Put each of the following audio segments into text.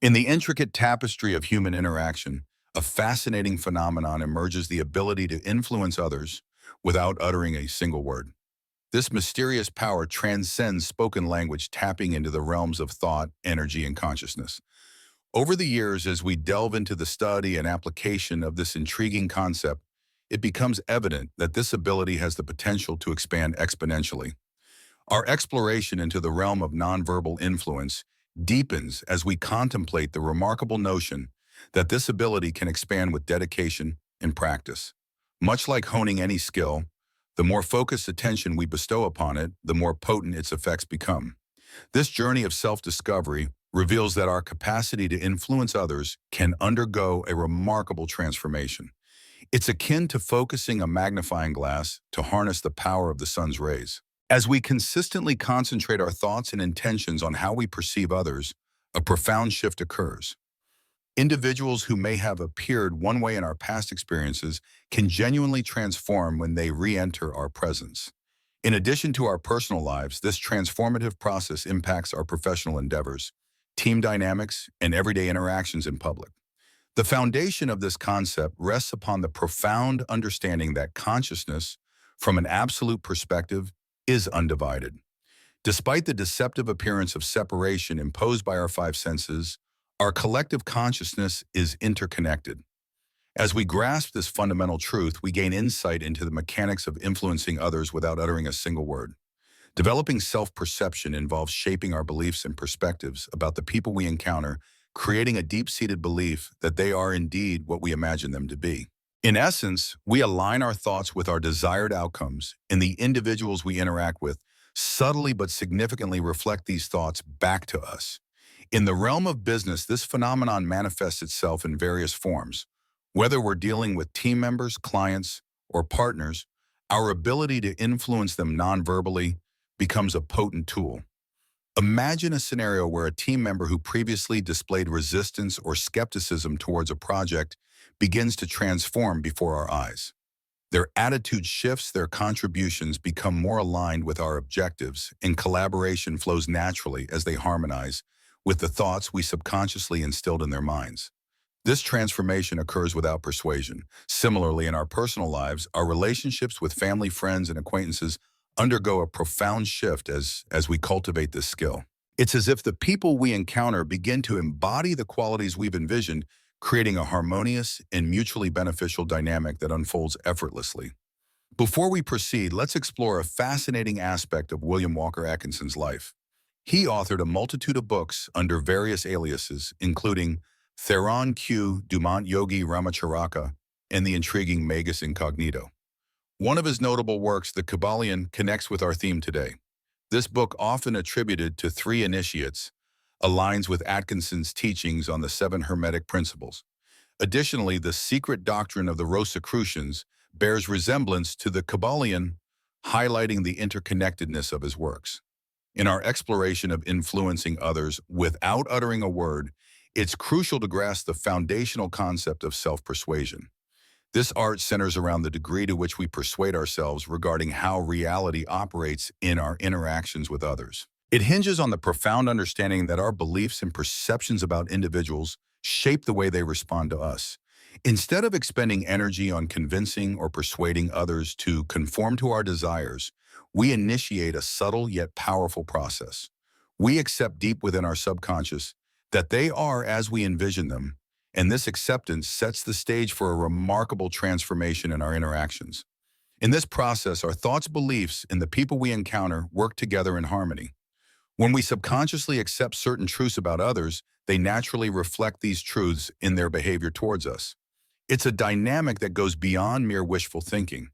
In the intricate tapestry of human interaction, a fascinating phenomenon emerges: the ability to influence others without uttering a single word. This mysterious power transcends spoken language, tapping into the realms of thought, energy, and consciousness. Over the years, as we delve into the study and application of this intriguing concept, it becomes evident that this ability has the potential to expand exponentially. Our exploration into the realm of nonverbal influence deepens as we contemplate the remarkable notion that this ability can expand with dedication and practice. Much like honing any skill, the more focused attention we bestow upon it, the more potent its effects become. This journey of self-discovery reveals that our capacity to influence others can undergo a remarkable transformation. It's akin to focusing a magnifying glass to harness the power of the sun's rays. As we consistently concentrate our thoughts and intentions on how we perceive others, a profound shift occurs. Individuals who may have appeared one way in our past experiences can genuinely transform when they re-enter our presence. In addition to our personal lives, this transformative process impacts our professional endeavors, team dynamics, and everyday interactions in public. The foundation of this concept rests upon the profound understanding that consciousness, from an absolute perspective, is undivided. Despite the deceptive appearance of separation imposed by our five senses, our collective consciousness is interconnected. As we grasp this fundamental truth, we gain insight into the mechanics of influencing others without uttering a single word. Developing self-perception involves shaping our beliefs and perspectives about the people we encounter, creating a deep-seated belief that they are indeed what we imagine them to be. In essence, we align our thoughts with our desired outcomes, and the individuals we interact with subtly but significantly reflect these thoughts back to us. In the realm of business, this phenomenon manifests itself in various forms. Whether we're dealing with team members, clients, or partners, our ability to influence them non-verbally becomes a potent tool. Imagine a scenario where a team member who previously displayed resistance or skepticism towards a project begins to transform before our eyes. Their attitude shifts, their contributions become more aligned with our objectives, and collaboration flows naturally as they harmonize with the thoughts we subconsciously instilled in their minds. This transformation occurs without persuasion. Similarly, in our personal lives, our relationships with family, friends, and acquaintances undergo a profound shift as we cultivate this skill. It's as if the people we encounter begin to embody the qualities we've envisioned, creating a harmonious and mutually beneficial dynamic that unfolds effortlessly. Before we proceed, let's explore a fascinating aspect of William Walker Atkinson's life. He authored a multitude of books under various aliases, including Theron Q. Dumont Yogi Ramacharaka and the intriguing Magus Incognito. One of his notable works, The Kabbalion, connects with our theme today. This book, often attributed to three initiates, aligns with Atkinson's teachings on the seven Hermetic principles. Additionally, the secret doctrine of the Rosicrucians bears resemblance to the Kabbalion, highlighting the interconnectedness of his works. In our exploration of influencing others without uttering a word, it's crucial to grasp the foundational concept of self-persuasion. This art centers around the degree to which we persuade ourselves regarding how reality operates in our interactions with others. It hinges on the profound understanding that our beliefs and perceptions about individuals shape the way they respond to us. Instead of expending energy on convincing or persuading others to conform to our desires, we initiate a subtle yet powerful process. We accept deep within our subconscious that they are as we envision them, and this acceptance sets the stage for a remarkable transformation in our interactions. In this process, our thoughts, beliefs, and the people we encounter work together in harmony. When we subconsciously accept certain truths about others, they naturally reflect these truths in their behavior towards us. It's a dynamic that goes beyond mere wishful thinking.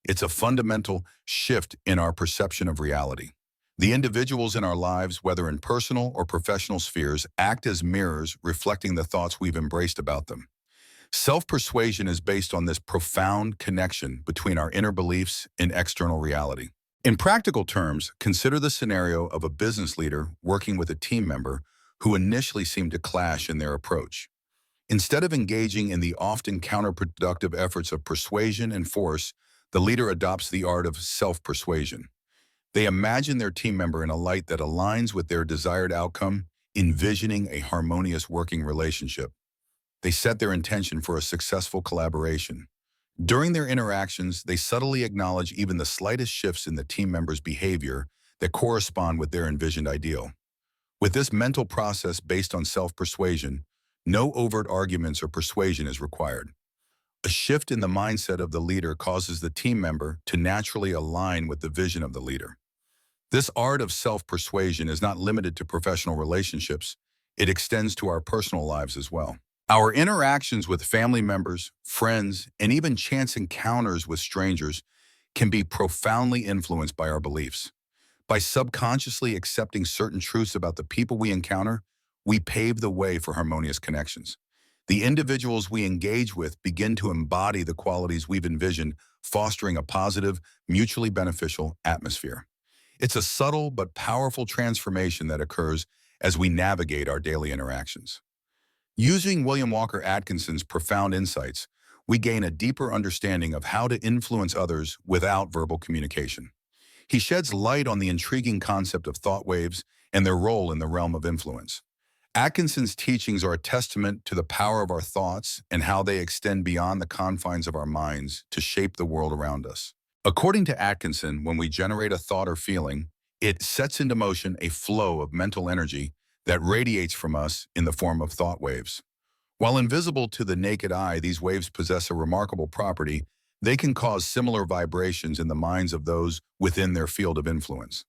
It's a fundamental shift in our perception of reality. The individuals in our lives, whether in personal or professional spheres, act as mirrors reflecting the thoughts we've embraced about them. Self-persuasion is based on this profound connection between our inner beliefs and external reality. In practical terms, consider the scenario of a business leader working with a team member who initially seemed to clash in their approach. Instead of engaging in the often counterproductive efforts of persuasion and force, the leader adopts the art of self-persuasion. They imagine their team member in a light that aligns with their desired outcome envisioning a harmonious working relationship. They set their intention for a successful collaboration. During their interactions, they subtly acknowledge even the slightest shifts in the team member's behavior that correspond with their envisioned ideal. With this mental process based on self-persuasion, no overt arguments or persuasion is required. A shift in the mindset of the leader causes the team member to naturally align with the vision of the leader. This art of self-persuasion is not limited to professional relationships. It extends to our personal lives as well. Our interactions with family members, friends, and even chance encounters with strangers can be profoundly influenced by our beliefs. By subconsciously accepting certain truths about the people we encounter, we pave the way for harmonious connections. The individuals we engage with begin to embody the qualities we've envisioned, fostering a positive, mutually beneficial atmosphere. It's a subtle but powerful transformation that occurs as we navigate our daily interactions. Using William Walker Atkinson's profound insights, we gain a deeper understanding of how to influence others without verbal communication. He sheds light on the intriguing concept of thought waves and their role in the realm of influence. Atkinson's teachings are a testament to the power of our thoughts and how they extend beyond the confines of our minds to shape the world around us. According to Atkinson, when we generate a thought or feeling, it sets into motion a flow of mental energy that radiates from us in the form of thought waves. While invisible to the naked eye, these waves possess a remarkable property. They can cause similar vibrations in the minds of those within their field of influence.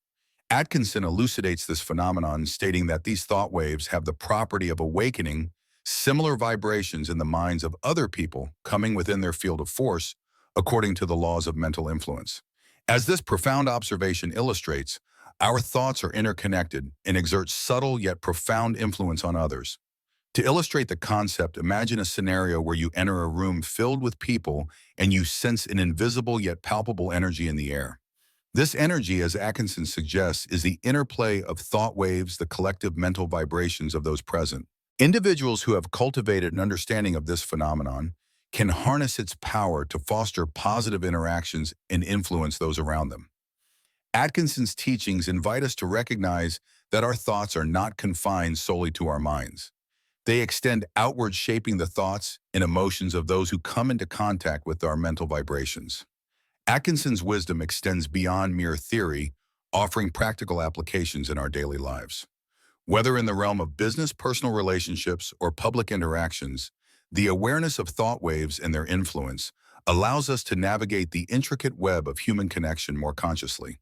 Atkinson elucidates this phenomenon, stating that these thought waves have the property of awakening similar vibrations in the minds of other people coming within their field of force, according to the laws of mental influence. As this profound observation illustrates, our thoughts are interconnected and exert subtle yet profound influence on others. To illustrate the concept, imagine a scenario where you enter a room filled with people and you sense an invisible yet palpable energy in the air. This energy, as Atkinson suggests, is the interplay of thought waves, the collective mental vibrations of those present. Individuals who have cultivated an understanding of this phenomenon can harness its power to foster positive interactions and influence those around them. Atkinson's teachings invite us to recognize that our thoughts are not confined solely to our minds. They extend outward, shaping the thoughts and emotions of those who come into contact with our mental vibrations. Atkinson's wisdom extends beyond mere theory, offering practical applications in our daily lives. Whether in the realm of business, personal relationships, or public interactions, the awareness of thought waves and their influence allows us to navigate the intricate web of human connection more consciously.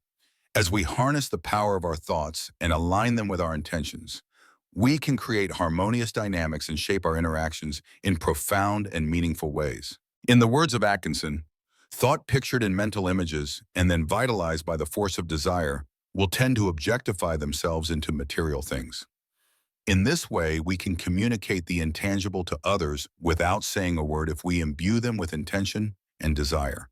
As we harness the power of our thoughts and align them with our intentions, we can create harmonious dynamics and shape our interactions in profound and meaningful ways. In the words of Atkinson, thought pictured in mental images and then vitalized by the force of desire will tend to objectify themselves into material things. In this way, we can communicate the intangible to others without saying a word if we imbue them with intention and desire.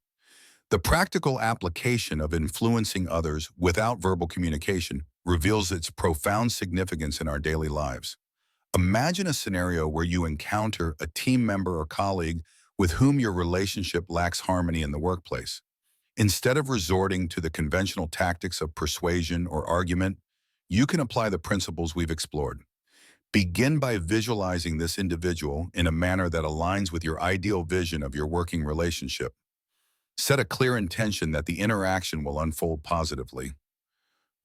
The practical application of influencing others without verbal communication reveals its profound significance in our daily lives. Imagine a scenario where you encounter a team member or colleague with whom your relationship lacks harmony in the workplace. Instead of resorting to the conventional tactics of persuasion or argument, you can apply the principles we've explored. Begin by visualizing this individual in a manner that aligns with your ideal vision of your working relationship. Set a clear intention that the interaction will unfold positively.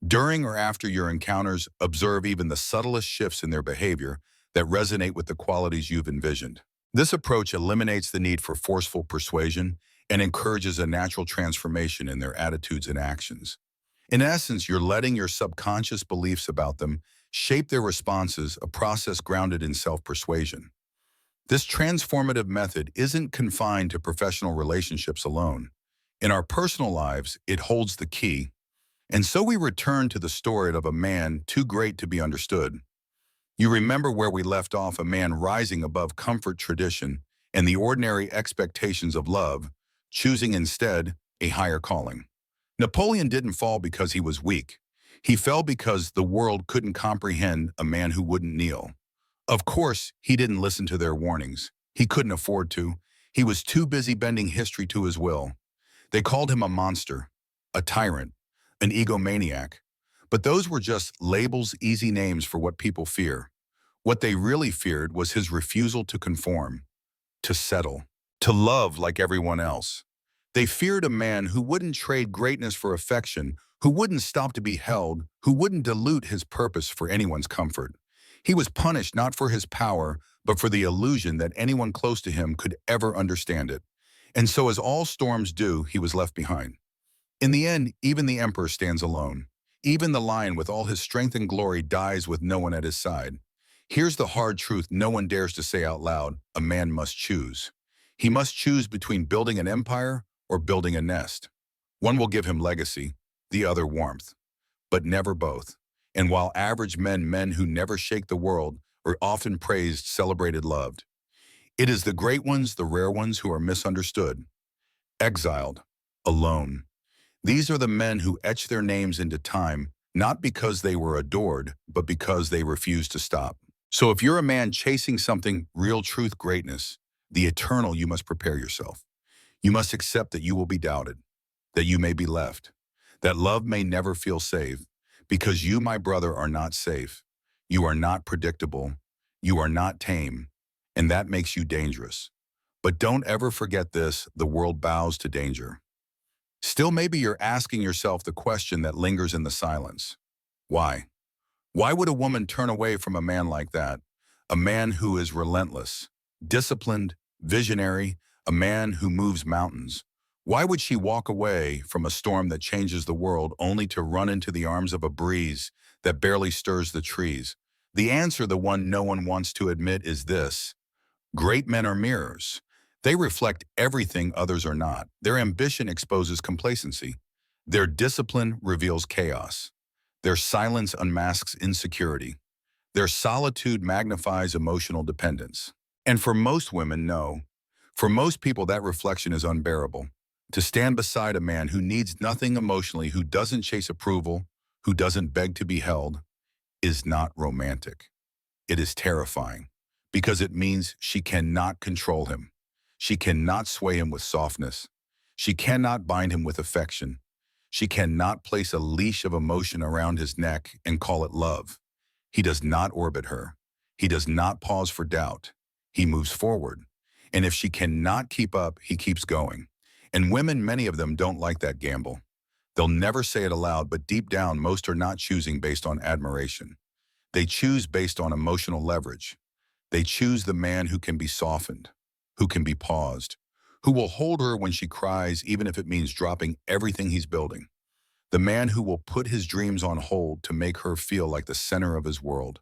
During or after your encounters, observe even the subtlest shifts in their behavior that resonate with the qualities you've envisioned. This approach eliminates the need for forceful persuasion and encourages a natural transformation in their attitudes and actions. In essence, you're letting your subconscious beliefs about them shape their responses, a process grounded in self-persuasion. This transformative method isn't confined to professional relationships alone. In our personal lives, it holds the key. And so we return to the story of a man too great to be understood. You remember where we left off, a man rising above comfort, tradition, and the ordinary expectations of love, choosing instead a higher calling. Napoleon didn't fall because he was weak. He fell because the world couldn't comprehend a man who wouldn't kneel. Of course, he didn't listen to their warnings. He couldn't afford to. He was too busy bending history to his will. They called him a monster, a tyrant, an egomaniac. But those were just labels, easy names for what people fear. What they really feared was his refusal to conform, to settle, to love like everyone else. They feared a man who wouldn't trade greatness for affection, who wouldn't stop to be held, who wouldn't dilute his purpose for anyone's comfort. He was punished not for his power, but for the illusion that anyone close to him could ever understand it. And so as all storms do, he was left behind. In the end, even the emperor stands alone. Even the lion with all his strength and glory dies with no one at his side. Here's the hard truth no one dares to say out loud: a man must choose. He must choose between building an empire or building a nest. One will give him legacy, the other warmth, but never both. And while average men who never shake the world, are often praised, celebrated, loved, it is the great ones, the rare ones, who are misunderstood, exiled, alone. These are the men who etch their names into time, not because they were adored, but because they refused to stop. So if you're a man chasing something, real truth, greatness, the eternal, you must prepare yourself. You must accept that you will be doubted, that you may be left, that love may never feel safe, because you, my brother, are not safe. You are not predictable. You are not tame, and that makes you dangerous. But don't ever forget this: the world bows to danger. Still, maybe you're asking yourself the question that lingers in the silence. Why? Why would a woman turn away from a man like that? A man who is relentless, disciplined, visionary, a man who moves mountains. Why would she walk away from a storm that changes the world only to run into the arms of a breeze that barely stirs the trees? The answer, the one no one wants to admit, is this: great men are mirrors. They reflect everything others are not. Their ambition exposes complacency. Their discipline reveals chaos. Their silence unmasks insecurity. Their solitude magnifies emotional dependence. And for most women, no. For most people, that reflection is unbearable. To stand beside a man who needs nothing emotionally, who doesn't chase approval, who doesn't beg to be held, is not romantic. It is terrifying, because it means she cannot control him. She cannot sway him with softness. She cannot bind him with affection. She cannot place a leash of emotion around his neck and call it love. He does not orbit her. He does not pause for doubt. He moves forward. And if she cannot keep up, he keeps going. And women, many of them, don't like that gamble. They'll never say it aloud, but deep down, most are not choosing based on admiration. They choose based on emotional leverage. They choose the man who can be softened, who can be paused, who will hold her when she cries, even if it means dropping everything he's building. The man who will put his dreams on hold to make her feel like the center of his world.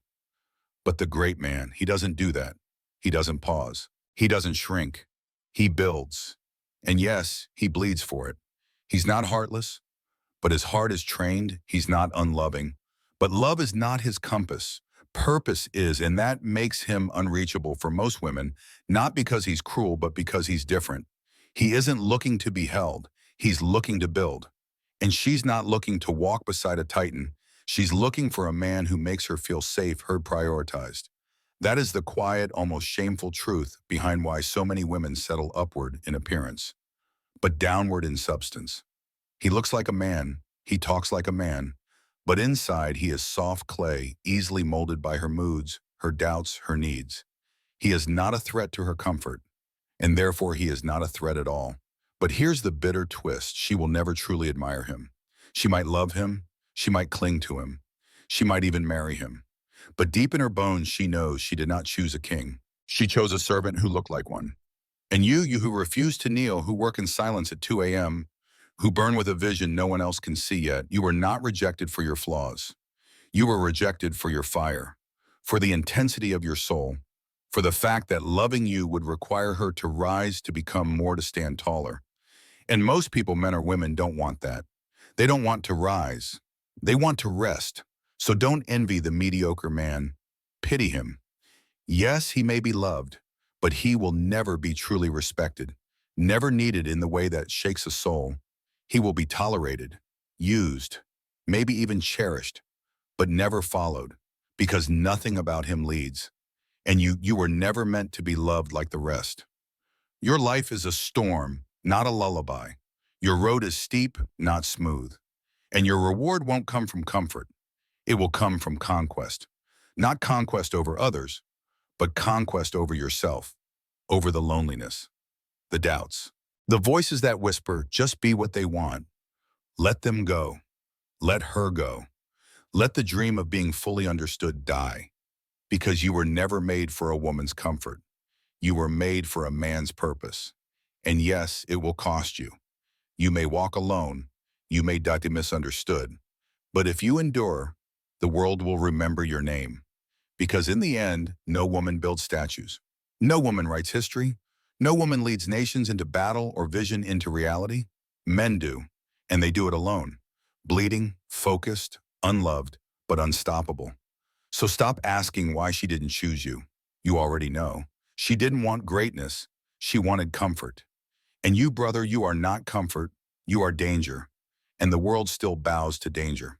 But the great man, he doesn't do that. He doesn't pause. He doesn't shrink. He builds. And yes, he bleeds for it. He's not heartless, but his heart is trained. He's not unloving. But love is not his compass. Purpose is, and that makes him unreachable for most women, not because he's cruel, but because he's different. He isn't looking to be held. He's looking to build. And she's not looking to walk beside a titan. She's looking for a man who makes her feel safe, heard, prioritized. That is the quiet, almost shameful truth behind why so many women settle upward in appearance, but downward in substance. He looks like a man. He talks like a man. But inside, he is soft clay, easily molded by her moods, her doubts, her needs. He is not a threat to her comfort, and therefore he is not a threat at all. But here's the bitter twist: she will never truly admire him. She might love him, she might cling to him, she might even marry him. But deep in her bones, she knows she did not choose a king. She chose a servant who looked like one. And you who refuse to kneel, who work in silence at 2 a.m., who burn with a vision no one else can see yet, you were not rejected for your flaws. You were rejected for your fire, for the intensity of your soul, for the fact that loving you would require her to rise, to become more, to stand taller. And most people, men or women, don't want that. They don't want to rise. They want to rest. So don't envy the mediocre man. Pity him. Yes, he may be loved, but he will never be truly respected, never needed in the way that shakes a soul. He will be tolerated, used, maybe even cherished, but never followed, because nothing about him leads. And you were never meant to be loved like the rest. Your life is a storm, not a lullaby. Your road is steep, not smooth. And your reward won't come from comfort. It will come from conquest. Not conquest over others, but conquest over yourself, over the loneliness, the doubts. The voices that whisper, just be what they want. Let them go. Let her go. Let the dream of being fully understood die. Because you were never made for a woman's comfort. You were made for a man's purpose. And yes, it will cost you. You may walk alone. You may die misunderstood. But if you endure, the world will remember your name. Because in the end, no woman builds statues. No woman writes history. No woman leads nations into battle or vision into reality. Men do, and they do it alone. Bleeding, focused, unloved, but unstoppable. So stop asking why she didn't choose you. You already know. She didn't want greatness. She wanted comfort. And you, brother, you are not comfort. You are danger. And the world still bows to danger.